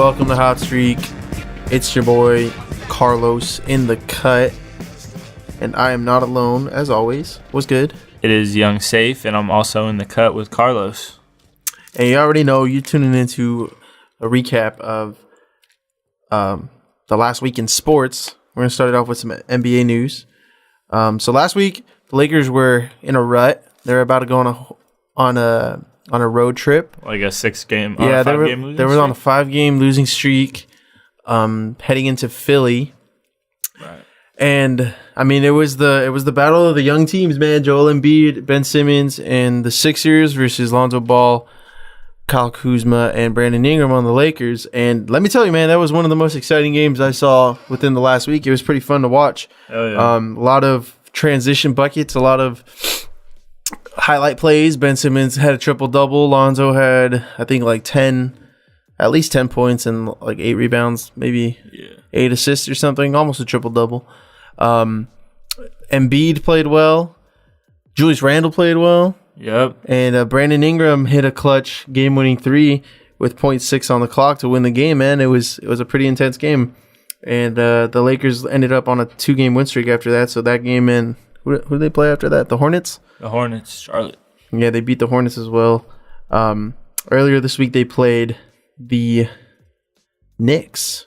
welcome to Hot Streak. It's your boy Carlos in the cut, and I am not alone as always. What's good? It is Young Saif, and I'm also in the cut with Carlos. And you already know you're tuning into a recap of the last week in sports. We're gonna start it off with some NBA news. So last week the Lakers were in a rut. They're about to go on a road trip, Like a 6-game, yeah. They were on a streak? 5-game losing streak, heading into Philly. Right. And I mean, it was the battle of the young teams, man. Joel Embiid, Ben Simmons, and the Sixers versus Lonzo Ball, Kyle Kuzma, and Brandon Ingram on the Lakers. And let me tell you, man, that was one of the most exciting games I saw within the last week. It was pretty fun to watch. Oh, yeah. A lot of transition buckets, a lot of highlight plays. Ben Simmons had a triple-double. Lonzo had, I think, at least 10 points and like 8 rebounds, maybe 8 assists or something, almost a triple-double. Embiid played well. Julius Randle played well. Yep. And Brandon Ingram hit a clutch game-winning 3 with 0.6 on the clock to win the game, man. It was a pretty intense game. And the Lakers ended up on a 2-game win streak after that. So that game, and who did they play after that? The Hornets? The Hornets, Charlotte. Yeah, they beat the Hornets as well. Earlier this week, they played the Knicks,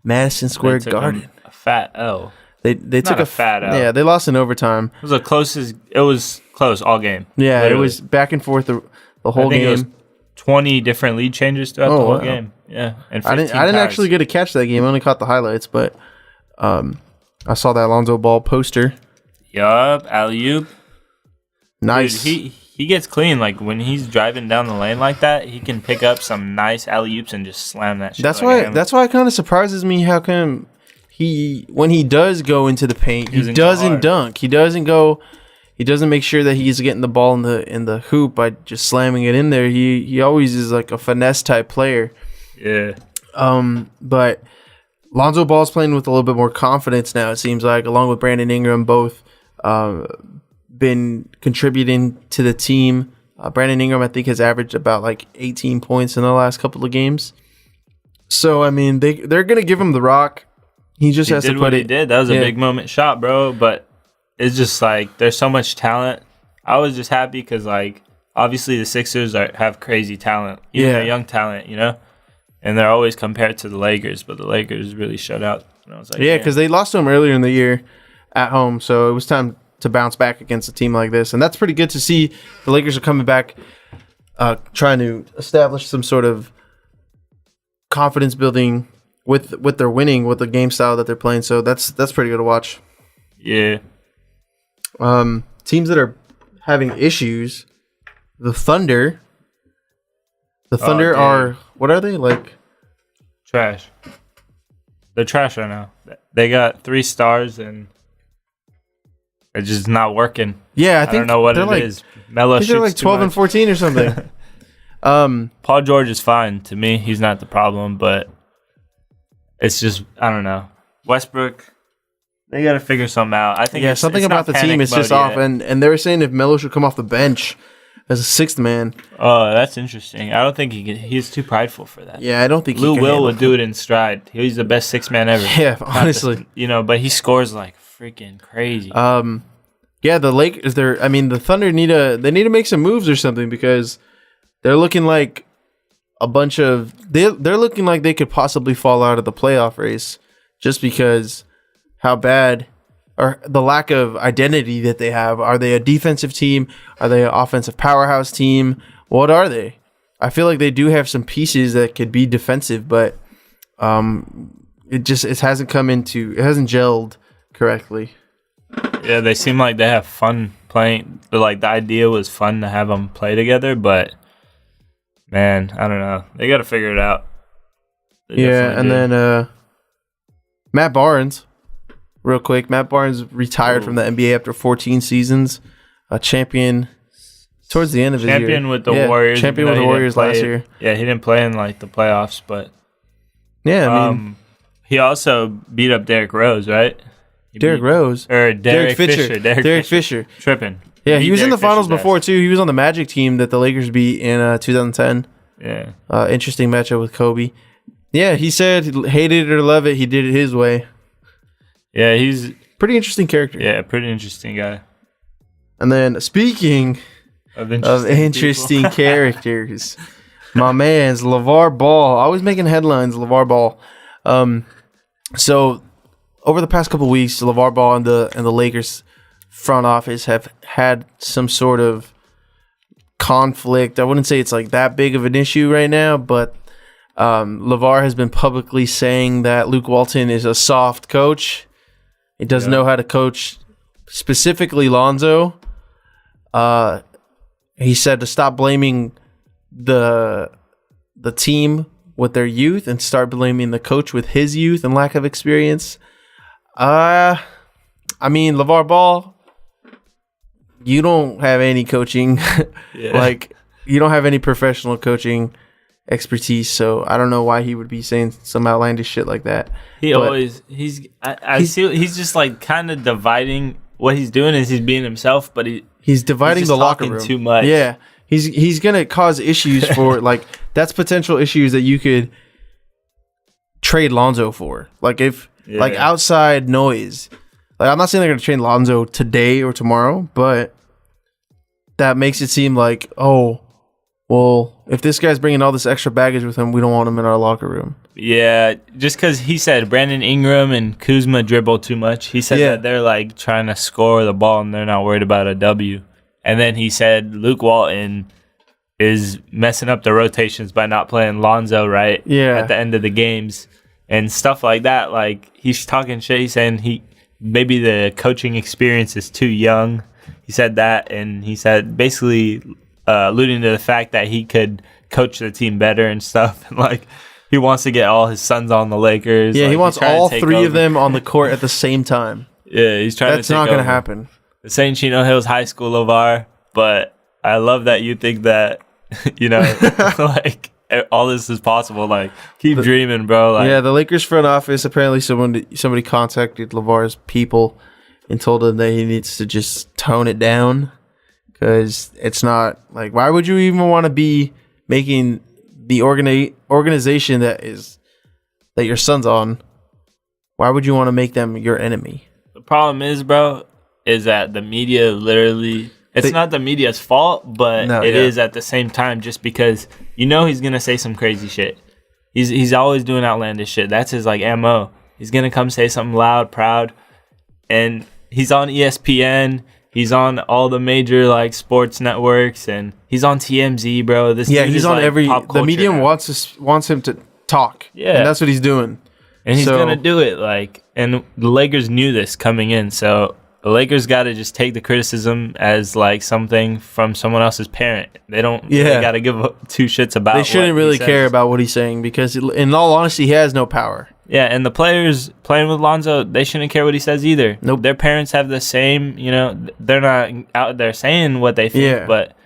Madison Square Garden. A fat L. They took a fat L. Yeah, they lost in overtime. It was close all game. Yeah, literally. It was back and forth the whole I think game. It was 20 different lead changes throughout the whole game. Yeah, and I didn't actually get to catch that game. I only caught the highlights, but I saw that Lonzo Ball poster. Yup, alley-oop. Nice. Dude, he gets clean. Like when he's driving down the lane like that, he can pick up some nice alley-oops and just slam that shit. That's why it kind of surprises me how come when he does go into the paint, he doesn't dunk. He doesn't make sure that he's getting the ball in the hoop by just slamming it in there. He always is like a finesse type player. Yeah. But Lonzo Ball's playing with a little bit more confidence now, it seems like, along with Brandon Ingram, both been contributing to the team. Brandon Ingram, I think, has averaged about like 18 points in the last couple of games. So, I mean, they're going to give him the rock. He just has to put it. He did. That was a big moment shot, bro. But it's just like there's so much talent. I was just happy because, like, obviously the Sixers have crazy talent. Even young talent, you know? And they're always compared to the Lakers, but the Lakers really showed out. And I was like, yeah, because they lost to them earlier in the year at home. So it was time to bounce back against a team like this. And that's pretty good to see. The Lakers are coming back, trying to establish some sort of confidence building with their winning, with the game style that they're playing. So that's pretty good to watch. Yeah. Teams that are having issues, the Thunder. The Thunder are, what are they, like? Trash. They're trash right now. They got 3 stars and it's just not working. Yeah, I don't know what it is. Melo shoots they're like 12 and 14 or something. Paul George is fine to me. He's not the problem, but it's just, I don't know. Westbrook, they got to figure something out. I think something about the team is just off. And they were saying if Melo should come off the bench as a 6th man. Oh, that's interesting. I don't think he's too prideful for that. Yeah, I don't think Lou Will would do it in stride. He's the best 6th man ever. Yeah, honestly. But he scores like freaking crazy. Yeah, the Thunder need to make some moves or something because they're looking like they're looking like they could possibly fall out of the playoff race just because how bad or the lack of identity that they have. Are they a defensive team? Are they an offensive powerhouse team? What are they? I feel like they do have some pieces that could be defensive, but it hasn't gelled correctly. Yeah, they seem like they have fun playing. Like the idea was fun to have them play together, but man, I don't know. They got to figure it out. Then Matt Barnes. Real quick, Matt Barnes retired from the NBA after 14 seasons. A champion towards the end of his year. Champion with the Warriors. Champion with the Warriors last year. Yeah, he didn't play in like the playoffs, but yeah, I mean, he also beat up Derrick Rose, right? Derrick Fisher. Derrick Fisher. Tripping. Yeah, he was in the finals before too. He was on the Magic team that the Lakers beat in 2010. Yeah. Interesting matchup with Kobe. Yeah, he said he hated it or love it. He did it his way. Yeah, he's pretty interesting character. Yeah, pretty interesting guy. And then speaking of interesting characters, my man's LeVar Ball. Always making headlines, LeVar Ball. So over the past couple of weeks, LeVar Ball and the Lakers front office have had some sort of conflict. I wouldn't say it's like that big of an issue right now, but LeVar has been publicly saying that Luke Walton is a soft coach. He doesn't know how to coach, specifically Lonzo. He said to stop blaming the team with their youth and start blaming the coach with his youth and lack of experience. I mean, LeVar Ball, you don't have any coaching. Like, you don't have any professional coaching expertise, so I don't know why he would be saying some outlandish shit like that. He's just like kind of dividing. What he's doing is he's being himself, but he's dividing the locker room too much. Yeah, he's gonna cause issues for like that's potential issues that you could trade Lonzo for. Like if like outside noise. Like I'm not saying they're gonna trade Lonzo today or tomorrow, but that makes it seem like, oh, well, if this guy's bringing all this extra baggage with him, we don't want him in our locker room. Yeah, just because he said Brandon Ingram and Kuzma dribble too much. He said that they're like trying to score the ball and they're not worried about a W. And then he said Luke Walton is messing up the rotations by not playing Lonzo right at the end of the games and stuff like that. Like he's talking shit. He's saying maybe the coaching experience is too young. He said that, and he said basically alluding to the fact that he could coach the team better and stuff. And like he wants to get all his sons on the Lakers. Yeah, like, he wants all three of them on the court at the same time. Yeah, he's trying to take over. That's not going to happen. The St. Chino Hills High School, LeVar, but I love that you think that, you know, like all this is possible. Like, keep dreaming, bro. Like, yeah, the Lakers front office, apparently somebody contacted LeVar's people and told him that he needs to just tone it down because it's not, like, why would you even want to be making the organization that your son's on, why would you want to make them your enemy? The problem is, bro, is that the media literally, it's not the media's fault, but it is at the same time just because you know he's going to say some crazy shit. He's always doing outlandish shit. That's his, like, MO. He's going to come say something loud, proud, and he's on ESPN. He's on all the major, like, sports networks, and he's on TMZ, bro. He's on every... The media wants him to talk. Yeah. And that's what he's doing. And he's going to do it, like... And the Lakers knew this coming in, so... The Lakers got to just take the criticism as like something from someone else's parent. They don't. Yeah. They got to give two shits about. They shouldn't really care about what he's saying because, in all honesty, he has no power. Yeah, and the players playing with Lonzo, they shouldn't care what he says either. Nope. Their parents have the same. You know, they're not out there saying what they think. Yeah. But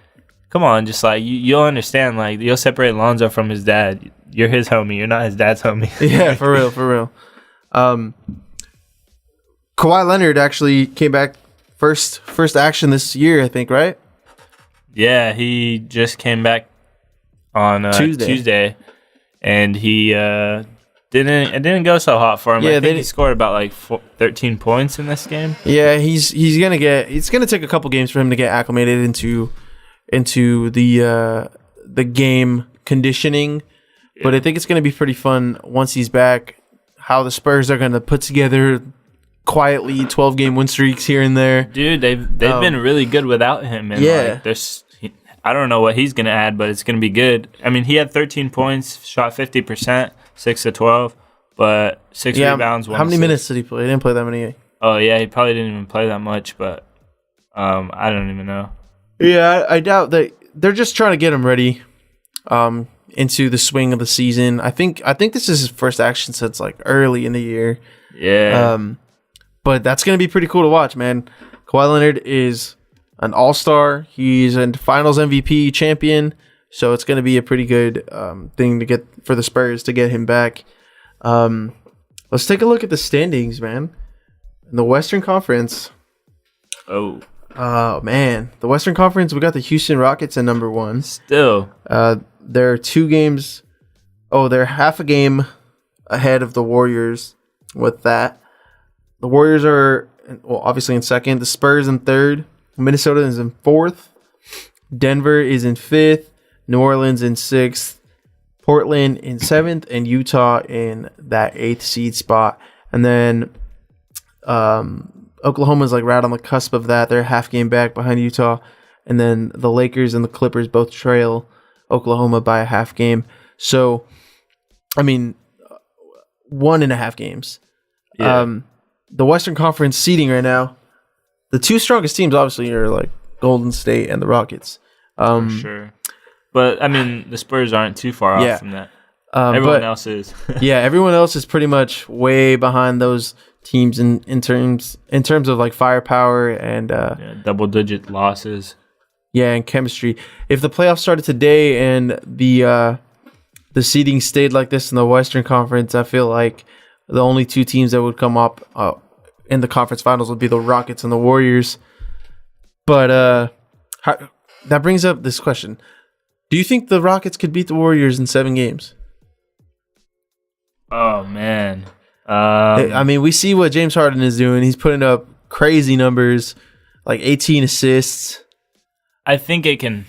come on, just like you'll understand. Like you'll separate Lonzo from his dad. You're his homie. You're not his dad's homie. Yeah, for real, for real. Kawhi Leonard actually came back first action this year, I think, right? Yeah, he just came back on Tuesday, and he didn't go so hot for him. Yeah, I think he scored about like 13 points in this game. Yeah, it's gonna take a couple games for him to get acclimated into the game conditioning, but I think it's gonna be pretty fun once he's back. How the Spurs are gonna put together quietly 12-game win streaks here and there. Dude, they've been really good without him. And like, I don't know what he's going to add, but it's going to be good. I mean, he had 13 points, shot 50%, 6 to 12, but 6 rebounds. How many minutes did he play? He didn't play that many. Oh, yeah, he probably didn't even play that much, but I don't even know. Yeah, I doubt that. They're just trying to get him ready into the swing of the season. I think this is his first action since like early in the year. Yeah. But that's going to be pretty cool to watch, man. Kawhi Leonard is an all-star. He's a finals MVP champion. So it's going to be a pretty good thing to get for the Spurs to get him back. Let's take a look at the standings, man. In the Western Conference. Oh, man. The Western Conference, we got the Houston Rockets at number 1. Still. They're 2 games. Oh, they're half a game ahead of the Warriors with that. The Warriors are obviously in second. The Spurs in third. Minnesota is in fourth. Denver is in fifth. New Orleans in sixth. Portland in seventh. And Utah in that eighth seed spot. And then Oklahoma's like right on the cusp of that. They're a half game back behind Utah. And then the Lakers and the Clippers both trail Oklahoma by a half game. So, I mean, 1.5 games. Yeah. The Western Conference seeding right now, the two strongest teams obviously are like Golden State and the Rockets. For sure. But, I mean, the Spurs aren't too far off from that. Everyone else is. Yeah, everyone else is pretty much way behind those teams in terms of like firepower and double-digit losses. Yeah, and chemistry. If the playoffs started today and the seeding stayed like this in the Western Conference, I feel like the only two teams that would come up in the conference finals would be the Rockets and the Warriors. But that brings up this question. Do you think the Rockets could beat the Warriors in 7 games? Oh, man. I mean, we see what James Harden is doing. He's putting up crazy numbers, like 18 assists. I think it can.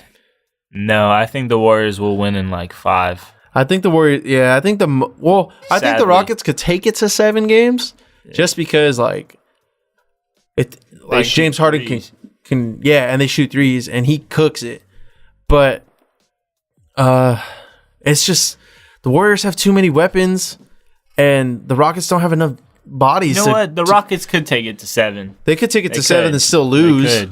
No, I think the Warriors will win in like 5. I think the Warriors. Yeah, I think I think the Rockets could take it to 7 games, just because like James Harden can and they shoot threes and he cooks it, but it's just the Warriors have too many weapons and the Rockets don't have enough bodies. You know what? The Rockets could take it to 7. They could take it to 7 and still lose.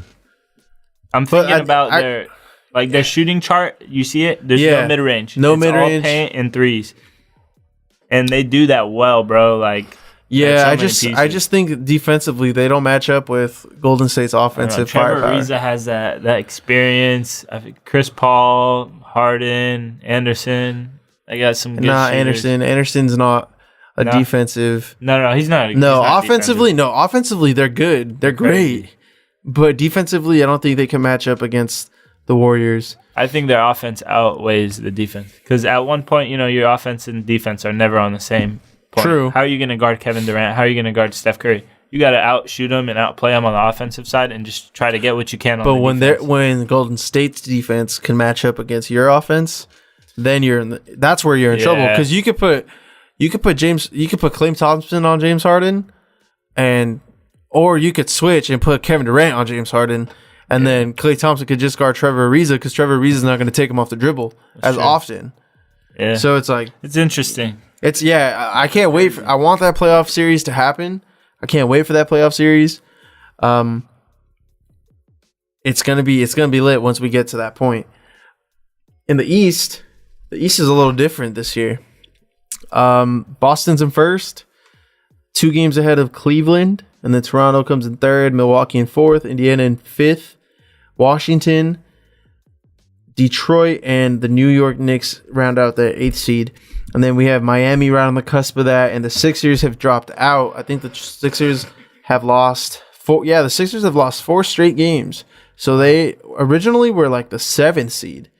I'm thinking about their shooting chart. You see it? There's no mid-range. No mid-range. All paint and threes. And they do that well, bro. Like, I just think defensively they don't match up with Golden State's offensive firepower. Trevor Ariza has that experience. I think Chris Paul, Harden, Anderson. They got some good shooters. Anderson's not a defensive. No, he's not. Offensively they're good. They're great. But defensively, I don't think they can match up against the Warriors. I think their offense outweighs the defense. Because at one point, your offense and defense are never on the same point. True. How are you going to guard Kevin Durant? How are you going to guard Steph Curry? You got to outshoot them and outplay them on the offensive side and just try to get what you can on the defense. But when Golden State's defense can match up against your offense, then that's where you're in trouble. Because you could put Klay Thompson on James Harden, or you could switch and put Kevin Durant on James Harden, and then Klay Thompson could just guard Trevor Ariza because Trevor Ariza is not going to take him off the dribble often. Yeah. So it's like it's interesting. I can't wait. I want that playoff series to happen. I can't wait for that playoff series. It's gonna be lit once we get to that point. In the East is a little different this year. Boston's in first, 2 games ahead of Cleveland. And then Toronto comes in third, Milwaukee in fourth, Indiana in fifth, Washington, Detroit, and the New York Knicks round out the 8th seed. And then we have Miami right on the cusp of that, and the Sixers have dropped out. I think the Sixers have lost 4. Yeah, the Sixers have lost 4 straight games. So they originally were like the 7th seed.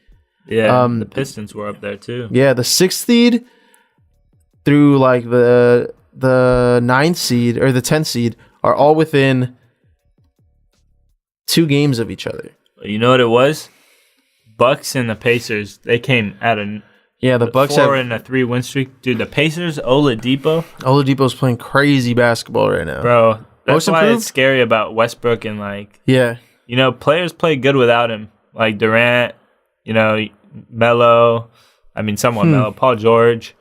Yeah, the Pistons were up there too. Yeah, the 6th seed through like the 9th seed or the 10th seed are all within 2 games of each other. You know what it was? Bucks and the Pacers. They came out of the Bucks 4 and a 3 win streak. Dude, the Pacers, Oladipo's playing crazy basketball right now, bro. That's why it's scary about Westbrook and players play good without him. Like Durant, Melo. I mean, somewhat Melo. Paul George,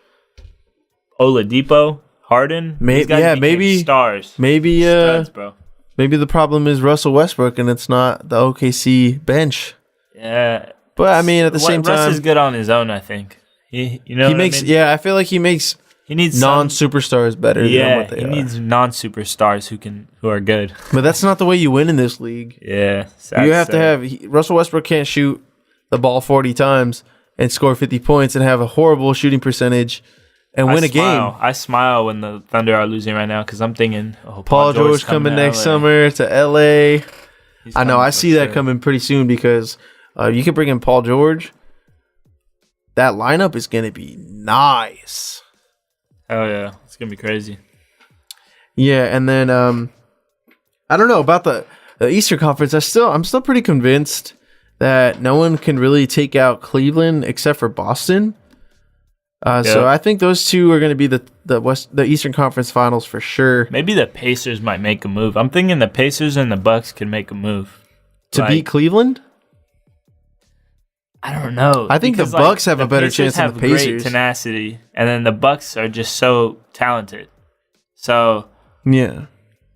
Oladipo. Harden, maybe stars, studs, bro. Maybe the problem is Russell Westbrook and it's not the OKC bench. Yeah, but I mean, at the same time, Russ is good on his own. I think he makes. Yeah, I feel like he needs non-superstars better. Yeah, than what they are. Needs non-superstars who are good. But that's not the way you win in this league. Yeah, you have to have Russell Westbrook can't shoot the ball 40 times and score 50 points and have a horrible shooting percentage. And win a game. I smile when the Thunder are losing right now because I'm thinking, Paul George coming next summer to LA. I know. I see that coming pretty soon because you can bring in Paul George. That lineup is going to be nice. Hell yeah, it's gonna be crazy. Yeah, and then I don't know about the Eastern Conference. I'm still pretty convinced that no one can really take out Cleveland except for Boston. So I think those two are going to be the Eastern Conference Finals for sure. Maybe the Pacers might make a move. I'm thinking the Pacers and the Bucks can make a move to beat Cleveland. I don't know. I think the Bucks have a better chance than the Pacers. Great tenacity, and then the Bucks are just so talented. So yeah,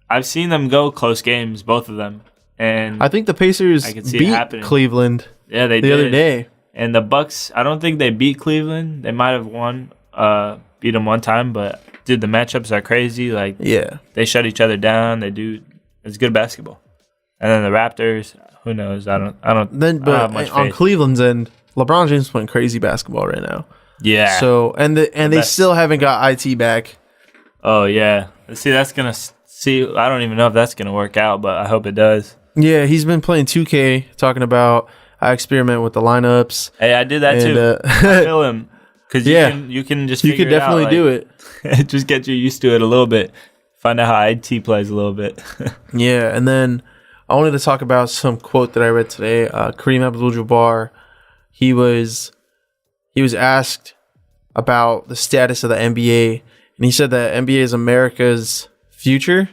I've seen them go close games, both of them, and I think the Pacers beat Cleveland. Yeah, they did the other day. And the Bucks, I don't think they beat Cleveland. They might have beat them one time, but dude, the matchups are crazy. Like, yeah, they shut each other down. It's good basketball. And then the Raptors, who knows? I don't have much faith. On Cleveland's end, LeBron James is playing crazy basketball right now. Yeah. So they still haven't got IT back. Oh yeah. See, I don't even know if that's gonna work out, but I hope it does. Yeah, he's been playing 2K, talking about I experiment with the lineups. Hey, I did that too. I feel him because you can just you could definitely do it. Just get you used to it a little bit. Find out how IT plays a little bit. Yeah, and then I wanted to talk about some quote that I read today. Kareem Abdul-Jabbar, he was asked about the status of the NBA, and he said that NBA is America's future.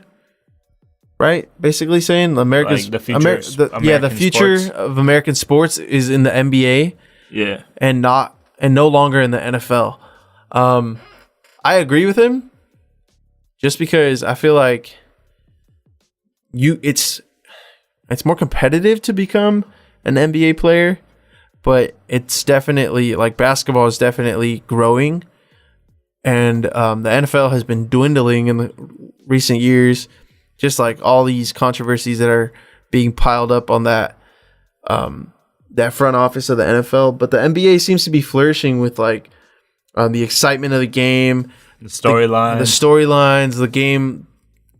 Right, basically saying America's the future. The future sports. of American sports is in the NBA. Yeah, and no longer in the NFL. I agree with him, just because I feel like it's more competitive to become an NBA player, but it's definitely like basketball is definitely growing, and the NFL has been dwindling in the recent years. Just like all these controversies that are being piled up on that front office of the NFL, but the NBA seems to be flourishing with like the excitement of the game, the storylines, the game.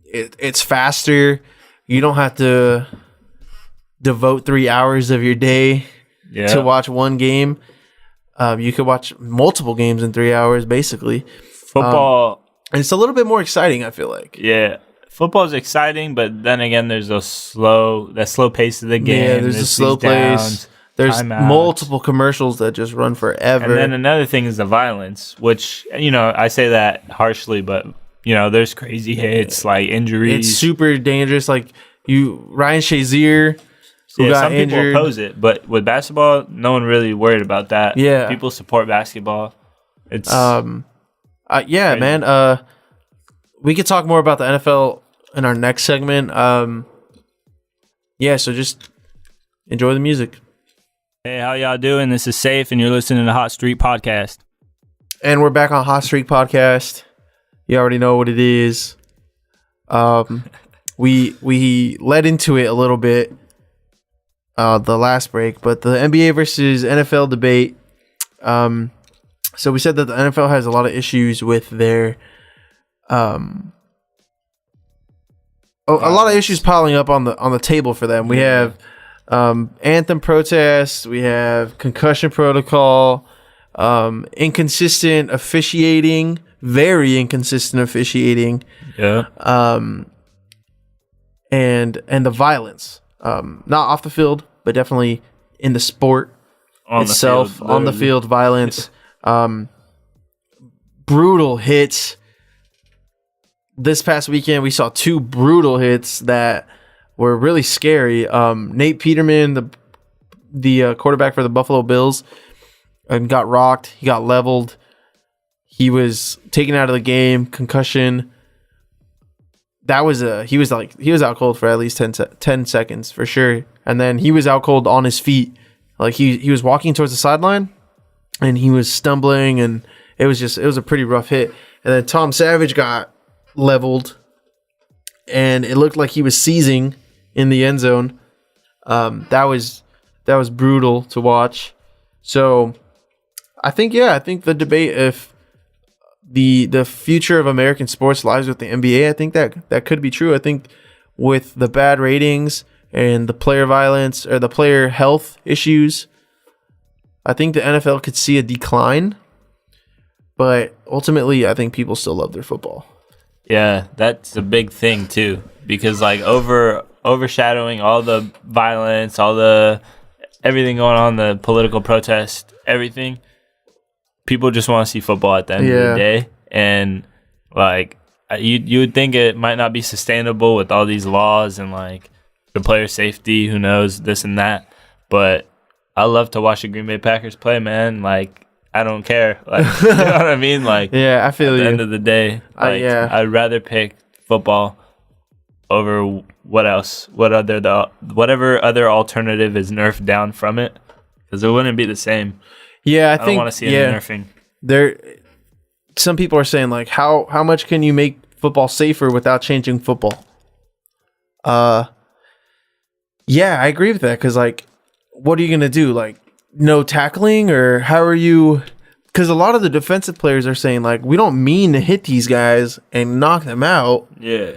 It's faster. You don't have to devote 3 hours of your day to watch one game. You could watch multiple games in 3 hours, basically. Football, and it's a little bit more exciting, I feel like. Yeah. Football is exciting, but then again, there's that slow pace of the game. Yeah, there's a slow pace. There's multiple commercials that just run forever. And then another thing is the violence, which, I say that harshly, but, there's crazy hits, like injuries. It's super dangerous. Like Ryan Shazier, who got injured. Some people oppose it, but with basketball, no one really worried about that. Yeah. People support basketball. It's man. We could talk more about the NFL in our next segment. So just enjoy the music. Hey, how y'all doing? This is Saif, and you're listening to Hot Streak Podcast. And we're back on Hot Streak Podcast. You already know what it is. We led into it a little bit the last break, but the NBA versus NFL debate. So we said that the NFL has a lot of issues with their a lot of issues piling up on the table for them. We have anthem protests, we have concussion protocol, inconsistent officiating, very inconsistent officiating. Yeah. And the violence. Not off the field, but definitely in the sport itself, on the field violence. Brutal hits. This past weekend, we saw two brutal hits that were really scary. Nate Peterman, the quarterback for the Buffalo Bills, got rocked. He got leveled. He was taken out of the game. Concussion. He was out cold for at least 10 seconds for sure. And then he was out cold on his feet. Like he was walking towards the sideline, and he was stumbling, and it was a pretty rough hit. And then Tom Savage got leveled, and it looked like he was seizing in the end zone. That was brutal to watch. So I think the debate, if the future of American sports lies with the NBA, I think that could be true. I think with the bad ratings and the player violence or the player health issues, I think the NFL could see a decline. but ultimately, I think people still love their football. Yeah, that's a big thing too, because like overshadowing all the violence, everything going on, the political protest, everything. People just want to see football at the end of the day, and like you would think it might not be sustainable with all these laws and like the player safety, who knows, this and that. But I love to watch the Green Bay Packers play, man. Like, I don't care. Like, you know what I mean? Like, yeah, I feel at you. the end of the day, like, I'd rather pick football over what else? Whatever other alternative is nerfed down from it, because it wouldn't be the same. Yeah, I don't think want to see any nerfing. Some people are saying like, how much can you make football safer without changing football? Yeah, I agree with that, because like, what are you gonna do? Like, no tackling, or how are you? Because a lot of the defensive players are saying like, we don't mean to hit these guys and knock them out. Yeah,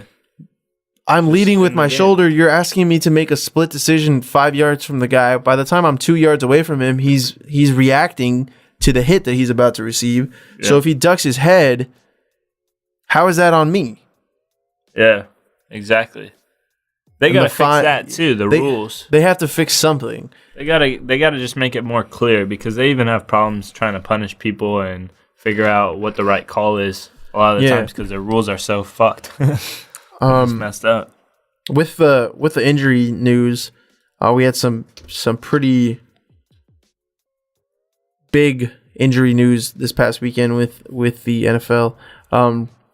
I'm leading with my shoulder. You're asking me to make a split decision 5 yards from the guy. By the time I'm 2 yards away from him, he's reacting to the hit that he's about to receive. Yeah. So if he ducks his head, how is that on me? Yeah, exactly. They gotta fix that too. The rules. They have to fix something. They gotta just make it more clear, because they even have problems trying to punish people and figure out what the right call is a lot of the times, because their rules are so fucked. It's messed up. With the injury news, we had some pretty big injury news this past weekend with the NFL.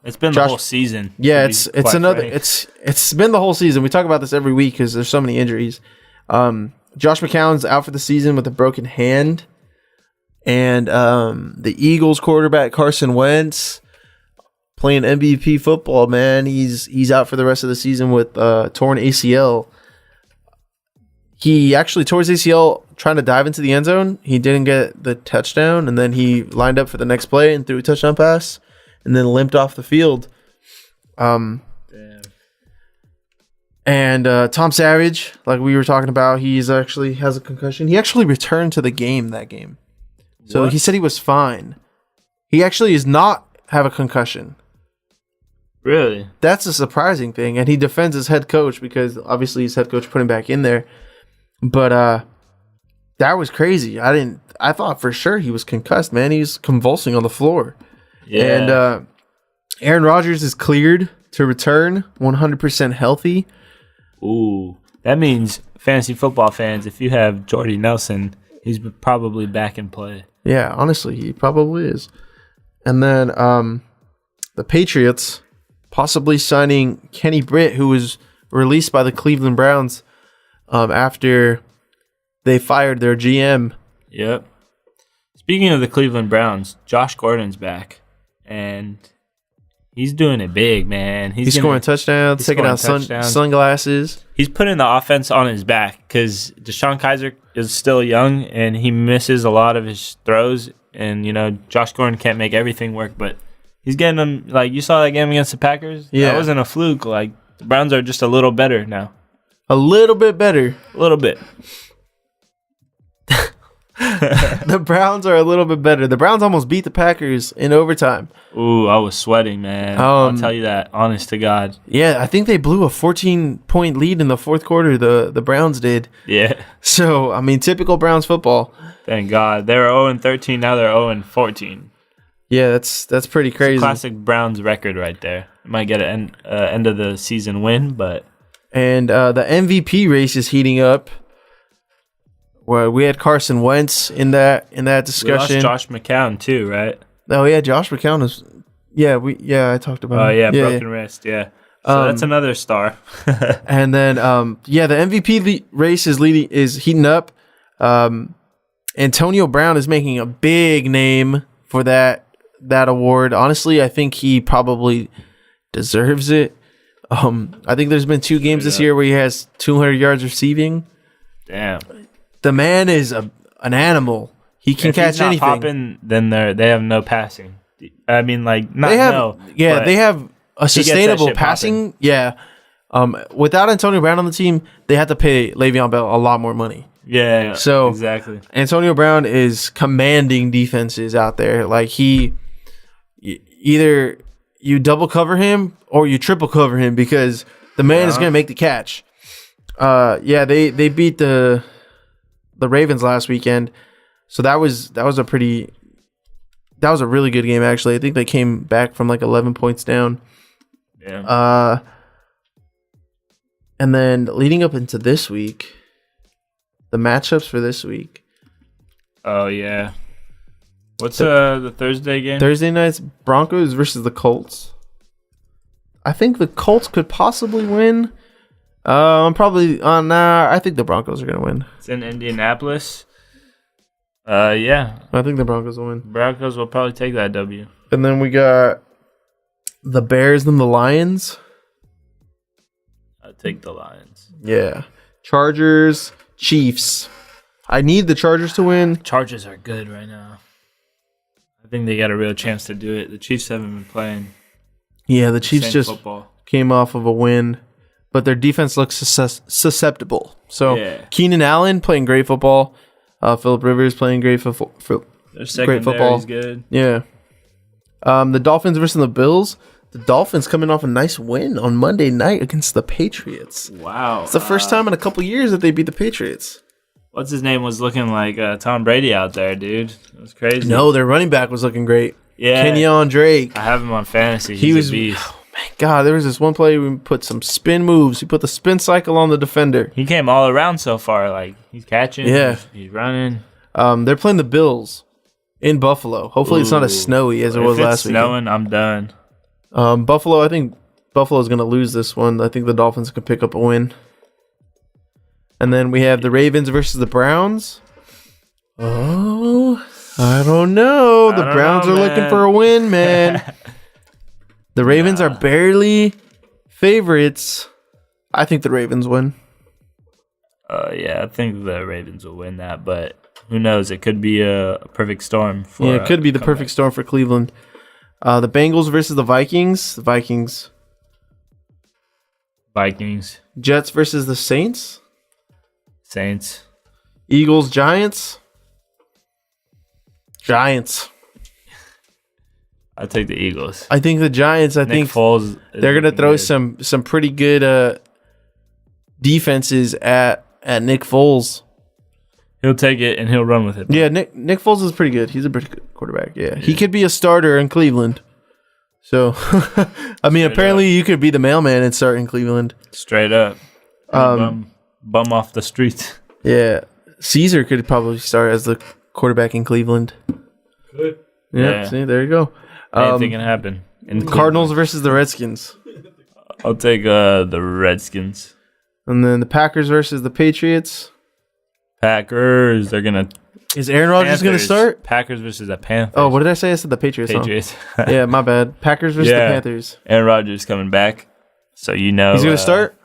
It's been the whole season. Yeah, it's been the whole season. We talk about this every week because there's so many injuries. Josh McCown's out for the season with a broken hand, and the Eagles quarterback Carson Wentz, playing MVP football, man, he's out for the rest of the season with torn ACL. He actually tore his ACL trying to dive into the end zone. He didn't get the touchdown, and then he lined up for the next play and threw a touchdown pass, and then limped off the field. Damn. And Tom Savage, like we were talking about, he's actually has a concussion. He actually returned to the game that game. So he said he was fine. He actually does not have a concussion. Really? That's a surprising thing. And he defends his head coach, because obviously his head coach put him back in there. But that was crazy. I thought for sure he was concussed, man. He was convulsing on the floor. Yeah. And Aaron Rodgers is cleared to return, 100% healthy. Ooh, that means fantasy football fans, if you have Jordy Nelson, he's probably back in play. Yeah, honestly, he probably is. And then the Patriots possibly signing Kenny Britt, who was released by the Cleveland Browns after they fired their GM. Yep. Speaking of the Cleveland Browns, Josh Gordon's back, and he's doing it big, man. He's scoring touchdowns, taking out sunglasses. He's putting the offense on his back, because Deshaun Kaiser is still young, and he misses a lot of his throws. And, Josh Gordon can't make everything work, but he's getting them. Like, you saw that game against the Packers? Yeah. That wasn't a fluke. Like, the Browns are just a little better now. A little bit better. A little bit. The Browns are a little bit better. The Browns almost beat the Packers in overtime. Ooh, I was sweating, man. I'll tell you that, honest to God. Yeah, I think they blew a 14-point lead in the fourth quarter, the Browns did. Yeah. So, I mean, typical Browns football. Thank God. They were 0-13, now they're 0-14. Yeah, that's pretty crazy. It's a classic Browns record right there. Might get an end of the season win, but... And the MVP race is heating up. Well, we had Carson Wentz in that discussion. We lost Josh McCown too, right? Oh yeah, Josh McCown is. Yeah, I talked about. Oh yeah, broken wrist. Yeah, so that's another star. And then the MVP race is heating up. Antonio Brown is making a big name for that award. Honestly, I think he probably deserves it. I think there's been 2 games this year where he has 200 yards receiving. Damn. The man is an animal. He can catch anything. Popping, then they have no passing. I mean, like, they have a sustainable passing. Popping. Yeah. Without Antonio Brown on the team, they have to pay Le'Veon Bell a lot more money. Yeah. So exactly. Antonio Brown is commanding defenses out there. Like either you double cover him or you triple cover him because the man is going to make the catch. They beat the Ravens last weekend, so that was a really good game actually. I think they came back from like 11 points down. Yeah. And then leading up into this week, the matchups for this week. Oh yeah. What's the Thursday game? Thursday night's Broncos versus the Colts. I think the Colts could possibly win. I think the Broncos are going to win. It's in Indianapolis. Yeah. I think the Broncos will win. Broncos will probably take that W. And then we got the Bears and the Lions. I'll take the Lions. Yeah. Chargers, Chiefs. I need the Chargers to win. Chargers are good right now. I think they got a real chance to do it. The Chiefs haven't been playing. Yeah, the Chiefs just football. Came off of a win, but their defense looks susceptible. So Keenan Allen playing great football. Phillip Rivers playing great football. Their secondary is good. Yeah. The Dolphins versus the Bills. The Dolphins coming off a nice win on Monday night against the Patriots. Wow. It's the first time in a couple years that they beat the Patriots. What's his name was looking like Tom Brady out there, dude. It was crazy. No, their running back was looking great. Yeah. Kenyon Drake. I have him on fantasy. He's a beast. Oh, my God. There was this one play we put some spin moves. He put the spin cycle on the defender. He came all around so far. Like, he's catching. Yeah. He's running. They're playing the Bills in Buffalo. Hopefully it's not as snowy as it was last week. If it's snowing, I'm done. Buffalo, I think Buffalo's going to lose this one. I think the Dolphins can pick up a win. And then we have the Ravens versus the Browns. Oh, I don't know. The Browns are looking for a win, man. The Ravens are barely favorites. I think the Ravens win. Yeah, I think the Ravens will win that, but who knows? It could be a perfect storm. It could be the perfect storm for Cleveland. The Bengals versus the Vikings. The Vikings. Jets versus the Saints. Eagles, Giants. I take the Eagles. I think the Giants. I think Foles they're gonna throw some pretty good defenses at Nick Foles. He'll take it and he'll run with it. Yeah, Nick Foles is pretty good. He's a pretty good quarterback. Yeah, he could be a starter in Cleveland. So, I mean, apparently you could be the mailman and start in Cleveland. Straight up. Bum off the streets. Yeah, Caesar could probably start as the quarterback in Cleveland. Good. Yeah. See, there you go. Anything can happen. Cardinals versus the Redskins. I'll take the Redskins. And then the Packers versus the Patriots. Packers. They're gonna. Is Aaron Rodgers gonna start? Packers versus the Panthers. Oh, what did I say? I said the Patriots. Yeah, my bad. Packers versus the Panthers. Aaron Rodgers coming back, so you know he's gonna start.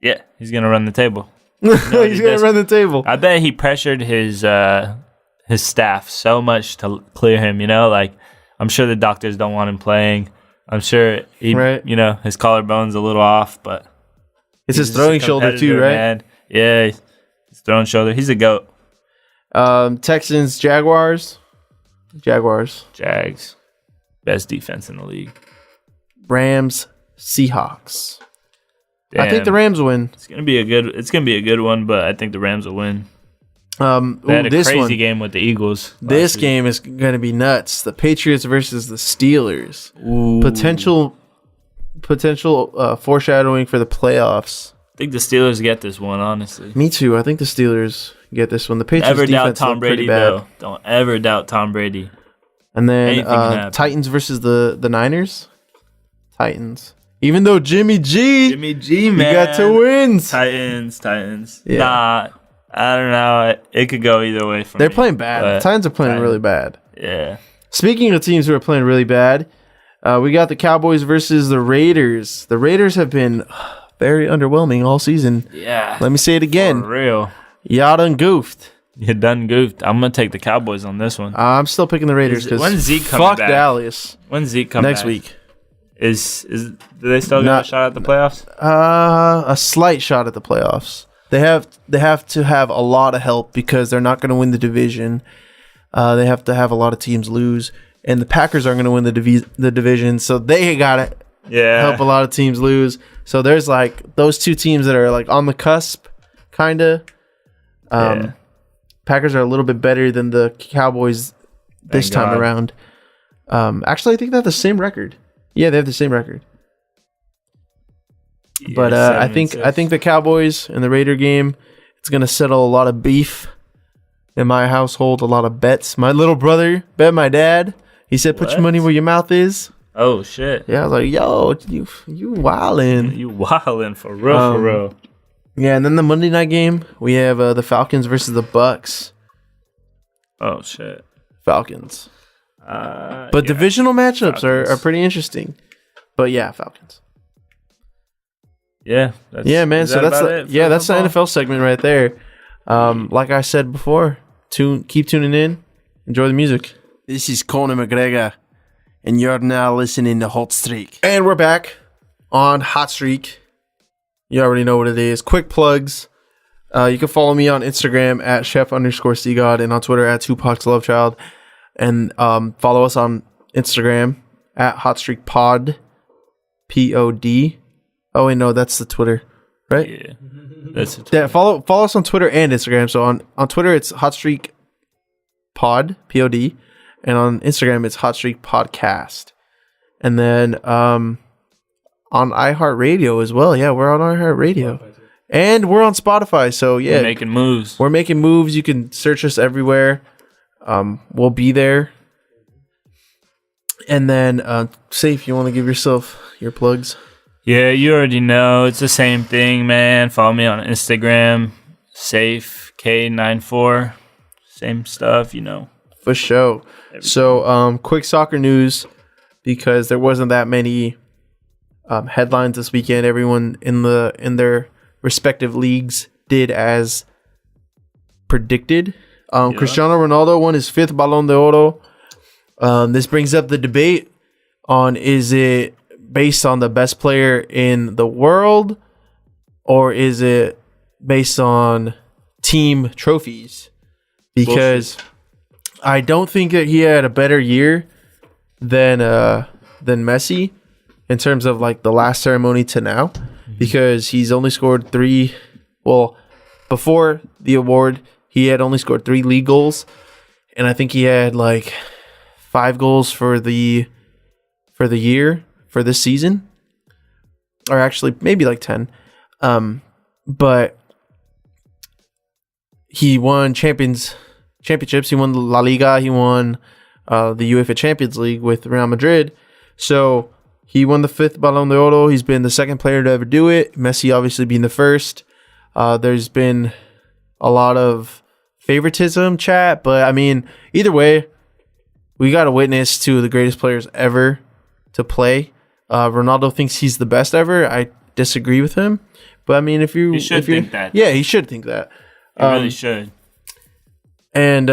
Yeah, he's gonna run the table. He's gonna run the table. I bet he pressured his staff so much to clear him. You know, like I'm sure the doctors don't want him playing. I'm sure his collarbone's a little off, but it's his throwing shoulder too, right? Man. Yeah, his throwing shoulder. He's a goat. Texans, Jags. Best defense in the league. Rams, Seahawks. Damn. I think the Rams win. It's gonna be a good one, but I think the Rams will win. They had a crazy game with the Eagles. This game is gonna be nuts. The Patriots versus the Steelers. Ooh. Potential foreshadowing for the playoffs. I think the Steelers get this one, honestly. Me too. I think the Steelers get this one. The Patriots never doubt defense Tom Brady, though. Don't ever doubt Tom Brady. And then Titans versus the Niners. Titans. Even though Jimmy G, man, you got 2 wins. Titans. Yeah. Nah, I don't know. It could go either way for me. They're playing bad. The Titans are playing really bad. Yeah. Speaking of teams who are playing really bad, we got the Cowboys versus the Raiders. The Raiders have been very underwhelming all season. Yeah. Let me say it again. For real. Y'all done goofed. You done goofed. I'm going to take the Cowboys on this one. I'm still picking the Raiders because fuck back? Dallas. When's Zeke coming next back? week? Do they still get a shot at the playoffs? A slight shot at the playoffs. They have to have a lot of help because they're not going to win the division. They have to have a lot of teams lose, and the Packers aren't going to win the division, so they got to help a lot of teams lose. So there's like those two teams that are like on the cusp, kind of. Packers are a little bit better than the Cowboys this time around. Actually, I think they have the same record. Yeah, they have the same record. Yeah, but I think the Cowboys and the Raider game, it's gonna settle a lot of beef in my household. A lot of bets. My little brother bet my dad. He said, "Put your money where your mouth is." Oh shit! Yeah, I was like, "Yo, you wildin'? You wildin' for real, for real." Yeah, and then the Monday night game, we have the Falcons versus the Bucks. Oh shit! Falcons. But divisional matchups are pretty interesting. But yeah, Falcons. Yeah. Man. So that's the NFL segment right there. Like I said before, keep tuning in. Enjoy the music. This is Conor McGregor, and you're now listening to Hot Streak. And we're back on Hot Streak. You already know what it is. Quick plugs. You can follow me on Instagram at chef_Seagod and on Twitter at Tupac'sLoveChild. And follow us on Instagram at HotStreakPod. Pod. Oh, wait, no, that's the Twitter, right? Yeah. That's the Twitter. Yeah, follow us on Twitter and Instagram. So on Twitter, it's HotStreakPod, Pod. And on Instagram, it's HotStreakPodcast. And then on iHeartRadio as well. Yeah, we're on iHeartRadio. And we're on Spotify. So, yeah. We're making moves. You can search us everywhere. We'll be there. And then, Saif, you want to give yourself your plugs? Yeah, you already know. It's the same thing, man. Follow me on Instagram, SafeK94. Same stuff, you know. For sure. So, quick soccer news, because there wasn't that many headlines this weekend. Everyone in their respective leagues did as predicted. Cristiano Ronaldo won his 5th Ballon d'Oro. This brings up the debate on, is it based on the best player in the world, or is it based on team trophies? Because I don't think that he had a better year than Messi in terms of like the last ceremony to now, because he's only scored 3. Well, before the award, he had only scored 3 league goals, and I think he had like 5 goals for the year for this season, or actually maybe like 10. But he won championships. He won La Liga. He won the UEFA Champions League with Real Madrid. So he won the 5th Ballon d'Oro. He's been the 2nd player to ever do it. Messi obviously being the 1st. There's been a lot of favoritism chat, but I mean, either way, we got a witness to the greatest players ever to play. Ronaldo thinks he's the best ever. I disagree with him, but I mean, he should think that. Yeah, he should think that. He really should. And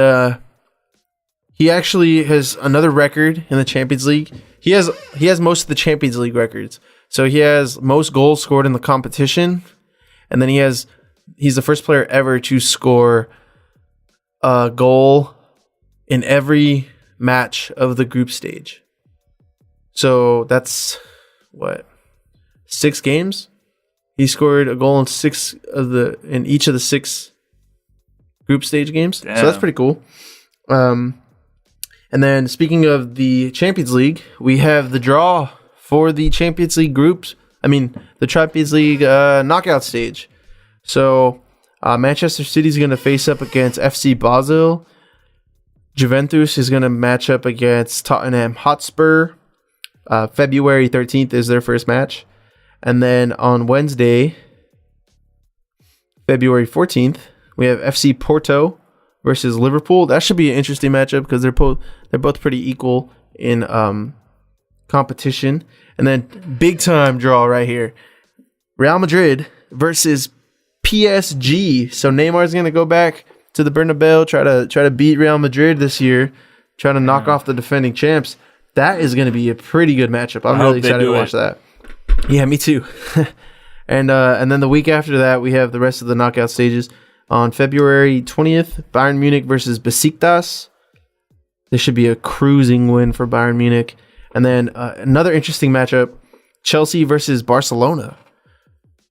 he actually has another record in the Champions League. He has most of the Champions League records. So he has most goals scored in the competition, and then he's the first player ever to score a goal in every match of the group stage. So that's 6 games. He scored a goal in each of the 6 group stage games. Damn. So that's pretty cool. And then speaking of the Champions League, we have the draw for the Champions League groups. I mean, the Champions League knockout stage. So Manchester City is going to face up against FC Basel. Juventus is going to match up against Tottenham Hotspur. February 13th is their first match. And then on Wednesday, February 14th, we have FC Porto versus Liverpool. That should be an interesting matchup because they're both pretty equal in competition. And then big time draw right here. Real Madrid versus PSG. So Neymar's going to go back to the Bernabeu, try to beat Real Madrid this year, trying to knock off the defending champs. That is going to be a pretty good matchup. I'm really excited to watch that. Yeah, me too. And then the week after that, we have the rest of the knockout stages. On February 20th, Bayern Munich versus Besiktas. This should be a cruising win for Bayern Munich. And then another interesting matchup, Chelsea versus Barcelona.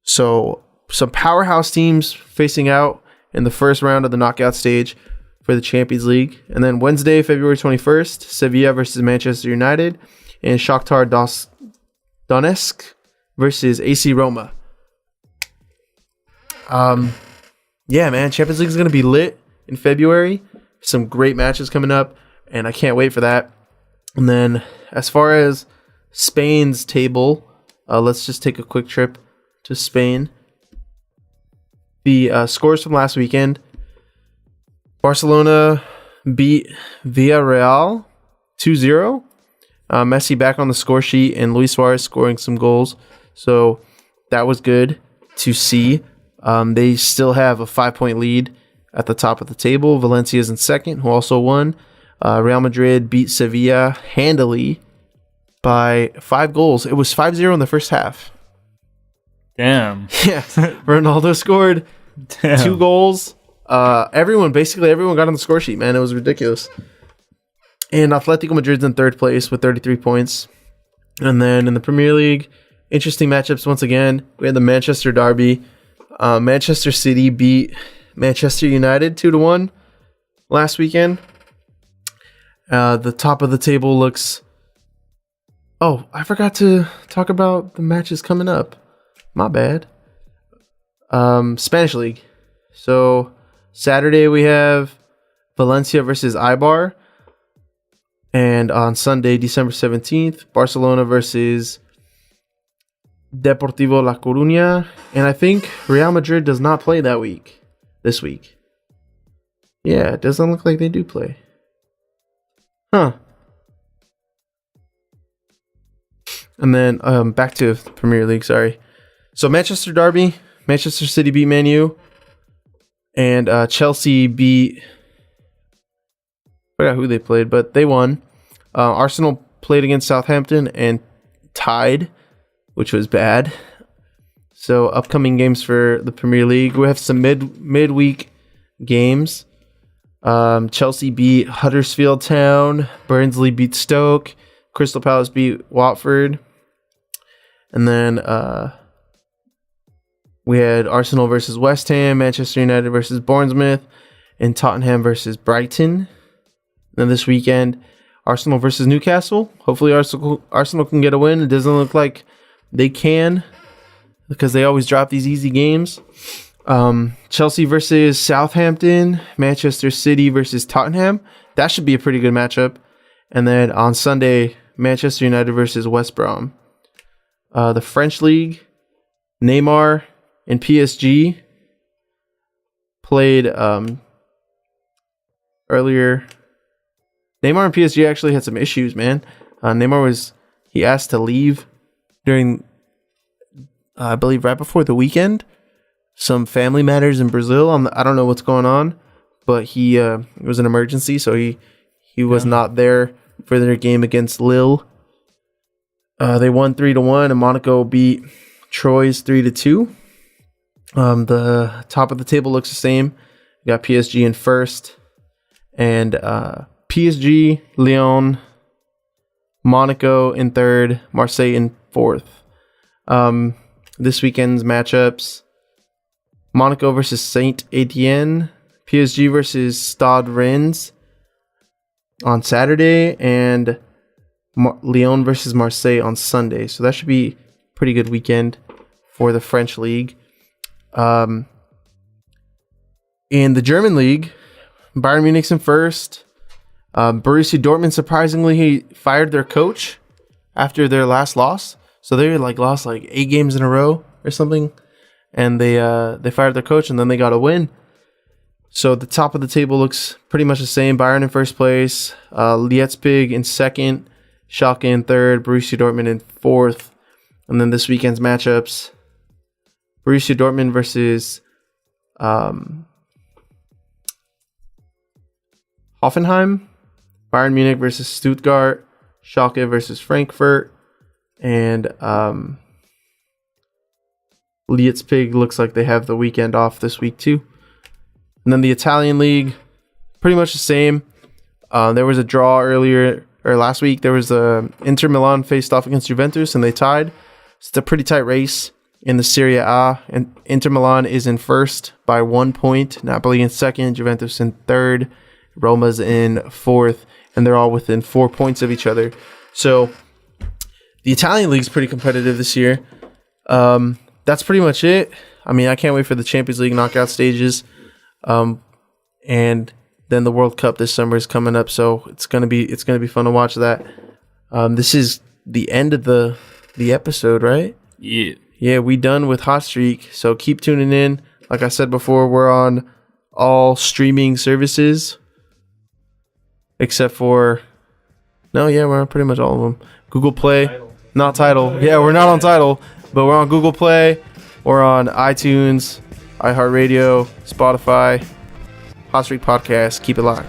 So some powerhouse teams facing out in the first round of the knockout stage for the Champions League. And then Wednesday, February 21st, Sevilla versus Manchester United, and Shakhtar Donetsk versus AC Roma. Yeah, man, Champions League is going to be lit in February. Some great matches coming up, and I can't wait for that. And then as far as Spain's table, let's just take a quick trip to Spain. The scores from last weekend. Barcelona beat Villarreal 2-0. Messi back on the score sheet and Luis Suarez scoring some goals. So that was good to see. They still have a 5-point lead at the top of the table. Valencia's in second, who also won. Real Madrid beat Sevilla handily by 5 goals. It was 5-0 in the first half. Damn. Yeah. Ronaldo scored 2 goals. Basically everyone got on the score sheet, man. It was ridiculous. And Atletico Madrid's in third place with 33 points. And then in the Premier League, interesting matchups once again. We had the Manchester derby. Manchester City beat Manchester United 2-1 last weekend. The top of the table looks... Oh, I forgot to talk about the matches coming up. My bad. Spanish League. So Saturday we have Valencia versus Eibar. And on Sunday, December 17th, Barcelona versus Deportivo La Coruña. And I think Real Madrid does not play this week. Yeah, it doesn't look like they do play. Huh. And then back to the Premier League, sorry. So Manchester derby, Manchester City beat Man U. And Chelsea beat... I forgot who they played, but they won. Arsenal played against Southampton and tied, which was bad. So upcoming games for the Premier League, we have some midweek games. Chelsea beat Huddersfield Town. Barnsley beat Stoke. Crystal Palace beat Watford. And then we had Arsenal versus West Ham, Manchester United versus Bournemouth, and Tottenham versus Brighton. Then this weekend, Arsenal versus Newcastle. Hopefully Arsenal can get a win. It doesn't look like they can because they always drop these easy games. Chelsea versus Southampton. Manchester City versus Tottenham. That should be a pretty good matchup. And then on Sunday, Manchester United versus West Brom. The French League, Neymar and PSG played earlier. Neymar and PSG actually had some issues, man. Neymar he asked to leave during, I believe, right before the weekend. Some family matters in Brazil. I don't know what's going on, but it was an emergency, so he was not there for their game against Lille. They won 3-1, and Monaco beat Troyes 3-2. The top of the table looks the same. You got PSG in first, and PSG, Lyon, Monaco in third, Marseille in fourth. This weekend's matchups: Monaco versus Saint Etienne, PSG versus Stade Rennes on Saturday, and Lyon versus Marseille on Sunday. So that should be a pretty good weekend for the French league. In the German league, Bayern Munich's in first. Borussia Dortmund surprisingly fired their coach after their last loss. So they lost 8 games in a row or something, and they fired their coach, and then they got a win. So the top of the table looks pretty much the same. Bayern in first place, Leipzig in second, Schalke in third, Borussia Dortmund in fourth. And then this weekend's matchups: Borussia Dortmund versus Hoffenheim, Bayern Munich versus Stuttgart, Schalke versus Frankfurt, and Leipzig looks like they have the weekend off this week too. And then the Italian league, pretty much the same. There was a draw earlier or last week. There was Inter Milan faced off against Juventus and they tied. It's a pretty tight race in the Serie A, and Inter Milan is in first by 1 point. Napoli in second, Juventus in third, Roma's in fourth, and they're all within 4 points of each other. So the Italian league's pretty competitive this year. That's pretty much it. I mean, I can't wait for the Champions League knockout stages, and then the World Cup this summer is coming up. So it's gonna be fun to watch that. This is the end of the episode, right? Yeah. Yeah, we done with Hot Streak, so keep tuning in. Like I said before, we're on all streaming services except for... No, yeah, we're on pretty much all of them. Google Play. Not Tidal. Yeah, we're not on Tidal, but we're on Google Play. We're on iTunes, iHeartRadio, Spotify, Hot Streak Podcast. Keep it locked.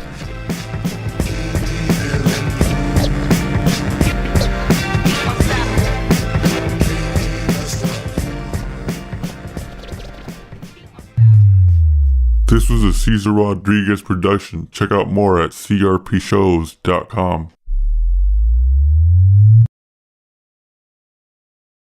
This was a Cesar Rodriguez production. Check out more at crpshows.com.